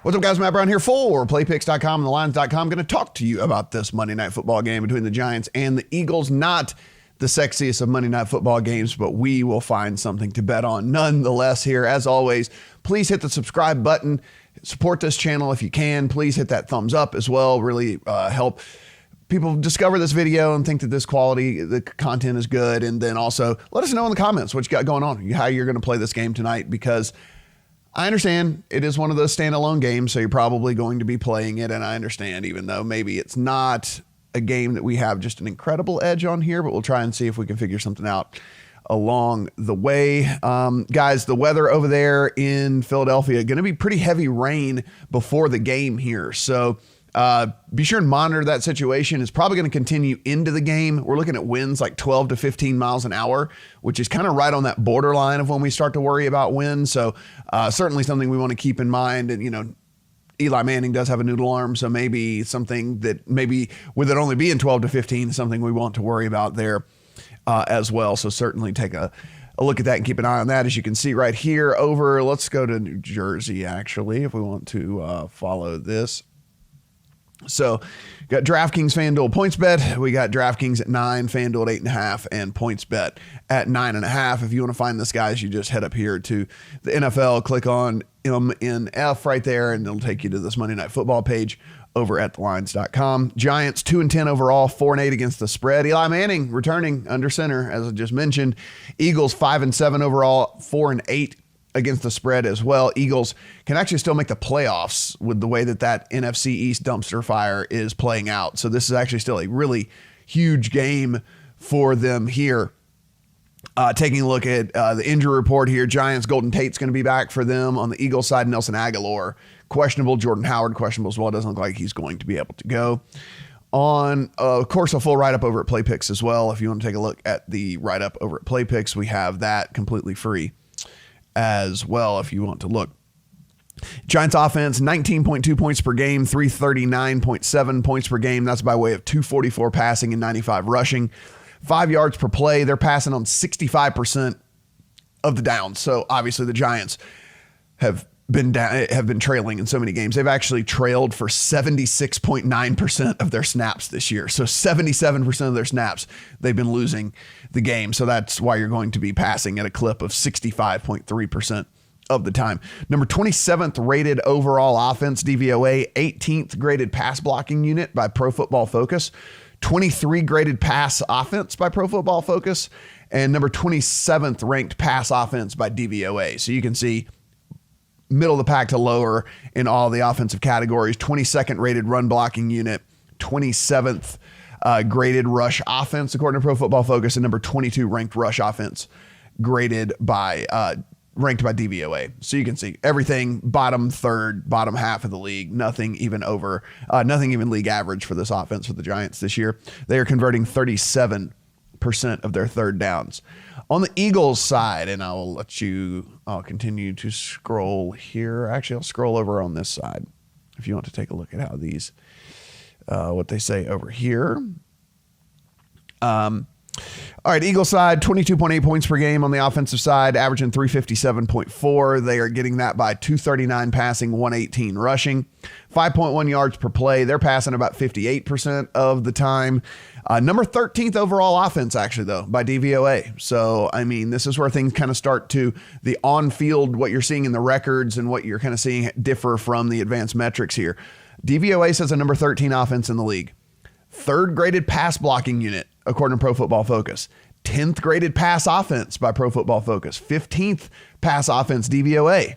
What's up, guys? Matt Brown here for playpicks.com and thelines.com. Going to talk to you about this Monday Night Football game between the Giants and the Eagles. Not the sexiest of Monday Night Football games, but we will find something to bet on nonetheless here. As always, please hit the subscribe button. Support this channel if you can. Please hit that thumbs up as well. Really help people discover this video and think that this quality, the content is good. And then also let us know in the comments what you got going on, how you're going to play this game tonight, because I understand it is one of those standalone games, so you're probably going to be playing it. And I understand, even though maybe it's not a game that we have just an incredible edge on here, but we'll try and see if we can figure something out along the way. Guys, the weather over there in Philadelphia, going to be pretty heavy rain before the game here. So be sure and monitor that situation. It's probably going to continue into the game. We're looking at winds like 12 to 15 miles an hour, which is kind of right on that borderline of when we start to worry about wind. So certainly something we want to keep in mind. And, you know, Eli Manning does have a noodle arm, so maybe something that maybe with it only being 12 to 15, something we want to worry about there as well. So certainly take a look at that and keep an eye on that. As you can see right here over, let's go to New Jersey, actually, if we want to follow this. So got DraftKings, FanDuel, PointsBet. We got DraftKings at 9, FanDuel at 8.5, and PointsBet at 9.5. If you want to find this, guys, you just head up here to the NFL, click on MNF right there, and it'll take you to this Monday Night Football page over at thelines.com. Giants 2-10 overall, 4-8 against the spread. Eli Manning returning under center, as I just mentioned. Eagles 5-7 overall, 4-8 against the spread as well. Eagles can actually still make the playoffs with the way that NFC East dumpster fire is playing out. So this is actually still a really huge game for them here. Taking a look at the injury report here, Giants, Golden Tate's going to be back for them. On the Eagles side, Nelson Aguilar, questionable. Jordan Howard, questionable as well. It doesn't look like he's going to be able to go. On, of course, a full write-up over at PlayPicks as well. If you want to take a look at the write-up over at PlayPicks, we have that completely free as well if you want to look. Giants offense, 19.2 points per game, 339.7 points per game. That's by way of 244 passing and 95 rushing. 5 yards per play. They're passing on 65% of the downs. So obviously the Giants have been trailing in so many games. They've actually trailed for 76.9% of their snaps this year. So 77% of their snaps, they've been losing the game. So that's why you're going to be passing at a clip of 65.3% of the time. Number 27th rated overall offense, DVOA, 18th graded pass blocking unit by Pro Football Focus, 23 graded pass offense by Pro Football Focus, and number 27th ranked pass offense by DVOA. So you can see middle of the pack to lower in all the offensive categories. 22nd rated run blocking unit, 27th graded rush offense according to Pro Football Focus, and number 22 ranked rush offense ranked by DVOA. So you can see everything bottom third, bottom half of the league, nothing even league average for this offense for the Giants this year. They are converting 37% of their third downs. On the Eagles side, and I'll continue to scroll here. Actually, I'll scroll over on this side if you want to take a look at how these, what they say over here. All right, Eagles side, 22.8 points per game on the offensive side, averaging 357.4. They are getting that by 239 passing, 118 rushing, 5.1 yards per play. They're passing about 58% of the time. Number 13th overall offense, actually, though, by DVOA. So, I mean, this is where things kind of start to the on-field, what you're seeing in the records and what you're kind of seeing differ from the advanced metrics here. DVOA says a number 13 offense in the league. Third graded pass blocking unit, according to Pro Football Focus. 10th graded pass offense by Pro Football Focus. 15th pass offense DVOA.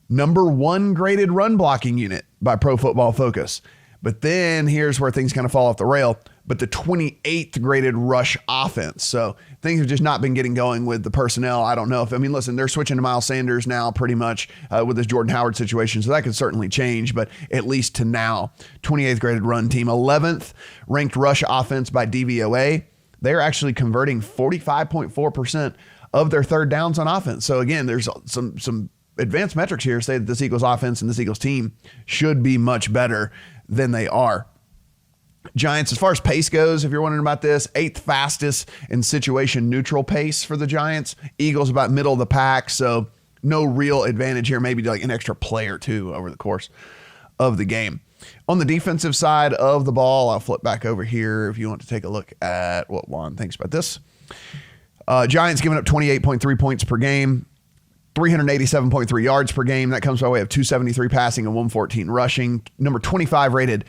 Number 1 graded run blocking unit by Pro Football Focus. But then here's where things kind of fall off the rail. But the 28th graded rush offense. So things have just not been getting going with the personnel. I don't know if, listen, they're switching to Miles Sanders now pretty much with this Jordan Howard situation. So that could certainly change, but at least to now, 28th graded run team, 11th ranked rush offense by DVOA. They're actually converting 45.4% of their third downs on offense. So again, there's some advanced metrics here say that this Eagles offense and this Eagles team should be much better than they are. Giants, as far as pace goes, if you're wondering about this, 8th fastest in situation neutral pace for the Giants. Eagles about middle of the pack. So no real advantage here, maybe like an extra play or two over the course of the game. On the defensive side of the ball, I'll flip back over here if you want to take a look at what Juan thinks about this. Giants giving up 28.3 points per game, 387.3 yards per game. That comes by way of 273 passing and 114 rushing. Number 25 rated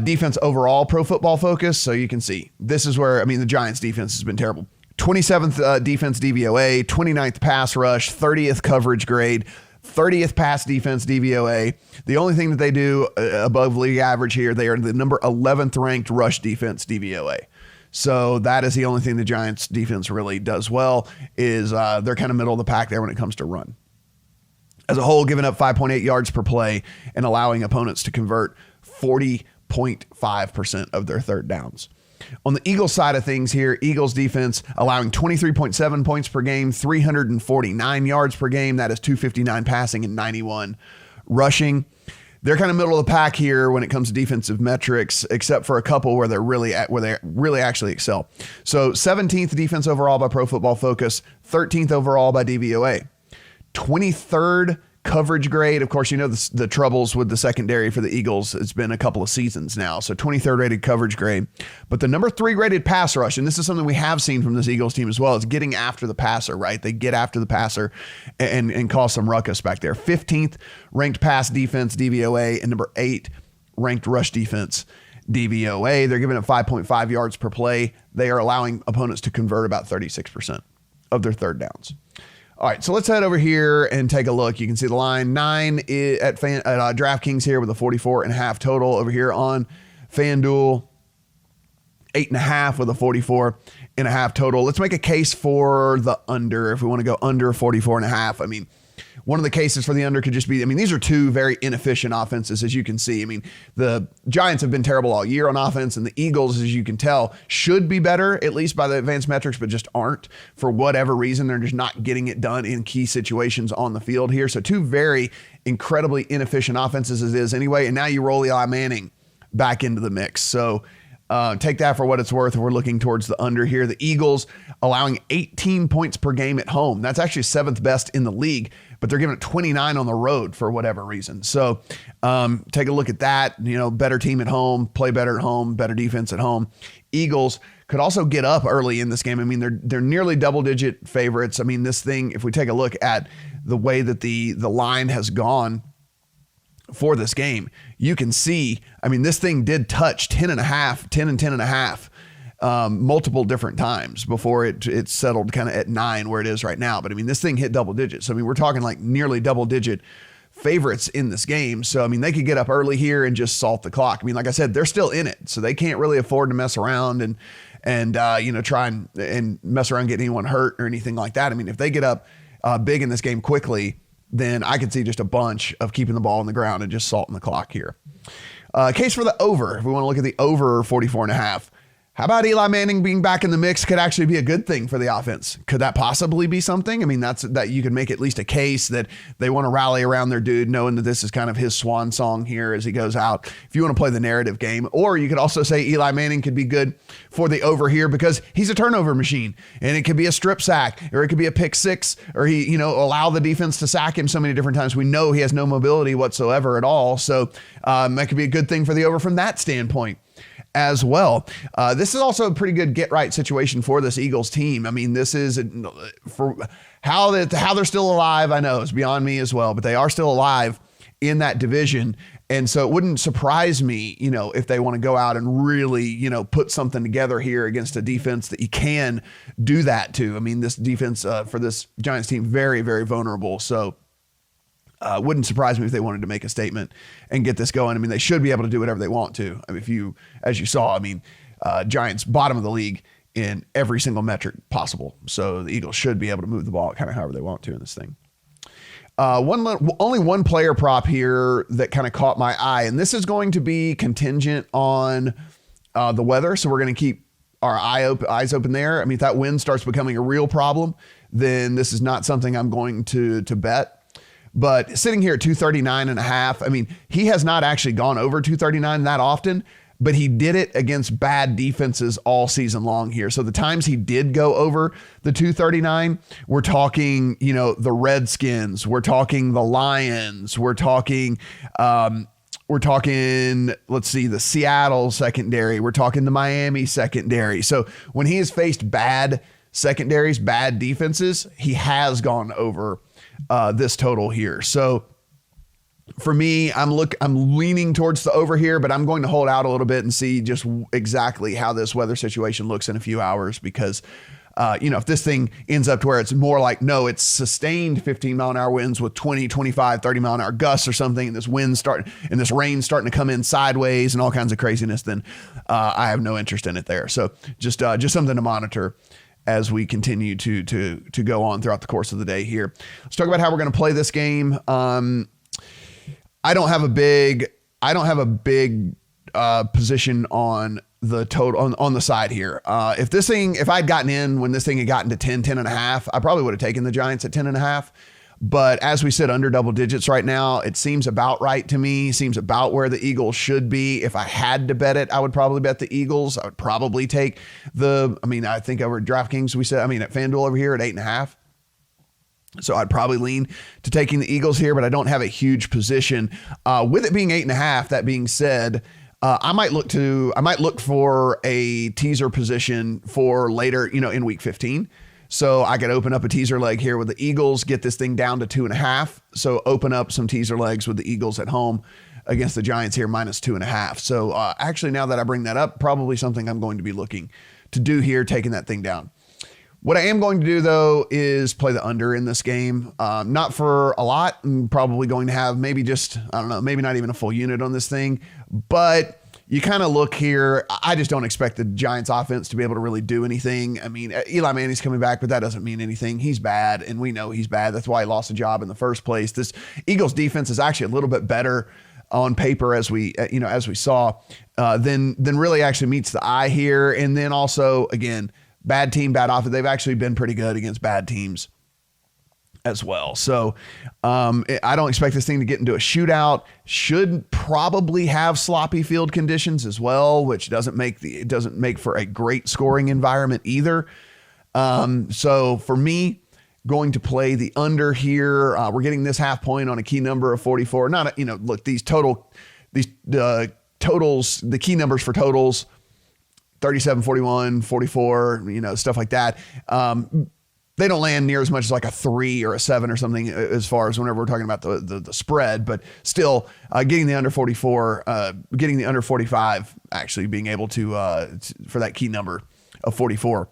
defense overall, Pro Football Focus. So you can see this is where, the Giants defense has been terrible. 27th defense DVOA, 29th pass rush, 30th coverage grade, 30th pass defense DVOA. The only thing that they do above league average here, they are the number 11th ranked rush defense DVOA. So that is the only thing the Giants defense really does well, is they're kind of middle of the pack there when it comes to run. As a whole, giving up 5.8 yards per play and allowing opponents to convert 40.5% of their third downs. On the Eagles side of things here, Eagles defense allowing 23.7 points per game, 349 yards per game. That is 259 passing and 91 rushing. They're kind of middle of the pack here when it comes to defensive metrics, except for a couple where they really actually excel. So 17th defense overall by Pro Football Focus, 13th overall by DVOA, 23rd coverage grade. Of course, the troubles with the secondary for the Eagles. It's been a couple of seasons now. So 23rd rated coverage grade, but the number 3 rated pass rush. And this is something we have seen from this Eagles team as well, is getting after the passer, right? They get after the passer and cause some ruckus back there. 15th ranked pass defense DVOA and number 8 ranked rush defense DVOA. They're giving it 5.5 yards per play. They are allowing opponents to convert about 36% of their third downs. All right, so let's head over here and take a look. You can see the line 9 at DraftKings here with a 44.5 total. Over here on FanDuel, 8.5 with a 44.5 total. Let's make a case for the under. If we want to go under 44.5, one of the cases for the under could just be, these are two very inefficient offenses, as you can see. The Giants have been terrible all year on offense, and the Eagles, as you can tell, should be better, at least by the advanced metrics, but just aren't. For whatever reason, they're just not getting it done in key situations on the field here. So two very incredibly inefficient offenses as it is anyway, and now you roll Eli Manning back into the mix. So take that for what it's worth. We're looking towards the under here. The Eagles allowing 18 points per game at home. That's actually 7th best in the league, but they're giving it 29 on the road for whatever reason. So take a look at that. Better team at home, play better at home, better defense at home. Eagles could also get up early in this game. They're nearly double-digit favorites. This thing, if we take a look at the way that the line has gone for this game, you can see, this thing did touch 10 and 10.5 multiple different times before it settled kind of at 9 where it is right now. But this thing hit double digits. We're talking like nearly double digit favorites in this game. So, they could get up early here and just salt the clock. Like I said, they're still in it, so they can't really afford to mess around and try and mess around, getting anyone hurt or anything like that. If they get up big in this game quickly, then I could see just a bunch of keeping the ball on the ground and just salting the clock here. Case for the over. If we want to look at the over 44.5, how about Eli Manning being back in the mix could actually be a good thing for the offense? Could that possibly be something? That you could make at least a case that they want to rally around their dude, knowing that this is kind of his swan song here as he goes out. If you want to play the narrative game, or you could also say Eli Manning could be good for the over here because he's a turnover machine, and it could be a strip sack, or it could be a pick six, or he, allow the defense to sack him so many different times. We know he has no mobility whatsoever at all. So that could be a good thing for the over from that standpoint as well. This is also a pretty good get right situation for this Eagles team. This is for how they're still alive. I know it's beyond me as well, but they are still alive in that division. And so it wouldn't surprise me, if they want to go out and really, put something together here against a defense that you can do that to. This defense for this Giants team, very, very vulnerable. So wouldn't surprise me if they wanted to make a statement and get this going. They should be able to do whatever they want to. As you saw, Giants bottom of the league in every single metric possible. So the Eagles should be able to move the ball kind of however they want to in this thing. Only one player prop here that kind of caught my eye, and this is going to be contingent on the weather. So we're going to keep our eyes open there. If that wind starts becoming a real problem, then this is not something I'm going to bet. But sitting here at 239.5, he has not actually gone over 239 that often. but he did it against bad defenses all season long here. So the times he did go over the 239, we're talking, the Redskins, we're talking the Lions, we're talking, let's see, the Seattle secondary, we're talking the Miami secondary. So when he has faced bad secondaries, bad defenses, he has gone over this total here. So for me, I'm leaning towards the over here, but I'm going to hold out a little bit and see just exactly how this weather situation looks in a few hours, because if this thing ends up to where it's more like, no, it's sustained 15-mile-an-hour winds with 20, 25, 30-mile-an-hour gusts or something, and this rain starting to come in sideways and all kinds of craziness, then I have no interest in it there. So just something to monitor as we continue to go on throughout the course of the day here. Let's talk about how we're going to play this game. I don't have a big position on the total on the side here. If I'd gotten in when this thing had gotten to 10.5, I probably would have taken the Giants at 10.5. But as we sit under double digits right now, it seems about right to me. Seems about where the Eagles should be. If I had to bet it, I would probably bet the Eagles. I would probably take I think over DraftKings, at FanDuel over here at 8.5. So I'd probably lean to taking the Eagles here, but I don't have a huge position. With it being 8.5, that being said, I might look for a teaser position for later, in week 15. So I could open up a teaser leg here with the Eagles, get this thing down to 2.5. So open up some teaser legs with the Eagles at home against the Giants here, -2.5. So actually, now that I bring that up, probably something I'm going to be looking to do here, taking that thing down. What I am going to do, though, is play the under in this game. Not for a lot. I'm probably going to have maybe not even a full unit on this thing. But you kind of look here. I just don't expect the Giants offense to be able to really do anything. Eli Manning's coming back, but that doesn't mean anything. He's bad, and we know he's bad. That's why he lost a job in the first place. This Eagles defense is actually a little bit better on paper as we saw, than really actually meets the eye here. And then also, again, bad team, bad offense. They've actually been pretty good against bad teams as well. So I don't expect this thing to get into a shootout. Should probably have sloppy field conditions as well, which doesn't make for a great scoring environment either. So for me, going to play the under here. We're getting this half point on a key number of 44. Look, these totals, the key numbers for totals, 37, 41, 44, stuff like that. They don't land near as much as like a 3 or a 7 or something as far as whenever we're talking about the spread, but still getting the under 44, getting the under 45, actually being able to for that key number of 44,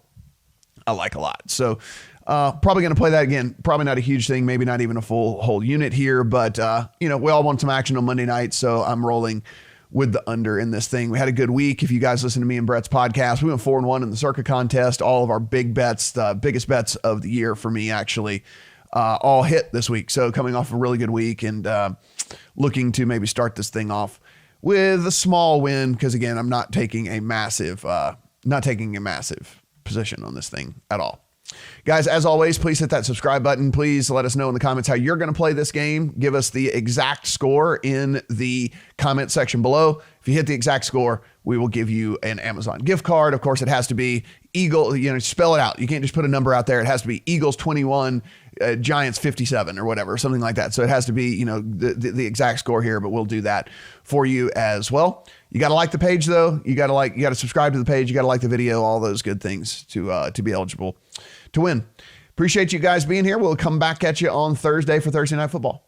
I like a lot. So probably going to play that again. Probably not a huge thing, maybe not even a whole unit here, but we all want some action on Monday night, so I'm rolling with the under in this thing. We had a good week. If you guys listen to me and Brett's podcast, we went 4-1 in the Circa contest. All of our big bets, the biggest bets of the year for me, actually, all hit this week. So coming off a really good week and looking to maybe start this thing off with a small win, because again, I'm not taking a massive position on this thing at all. Guys, as always, please hit that subscribe button. Please let us know in the comments how you're going to play this game. Give us the exact score in the comment section below. If you hit the exact score, we will give you an Amazon gift card. Of course, it has to be Eagle, spell it out. You can't just put a number out there. It has to be Eagles 21, Giants 57 or whatever, something like that. So it has to be, the exact score here, but we'll do that for you as well. You got to like the page though. You got to subscribe to the page. You got to like the video, all those good things to be eligible to win. Appreciate you guys being here. We'll come back at you on Thursday for Thursday Night Football.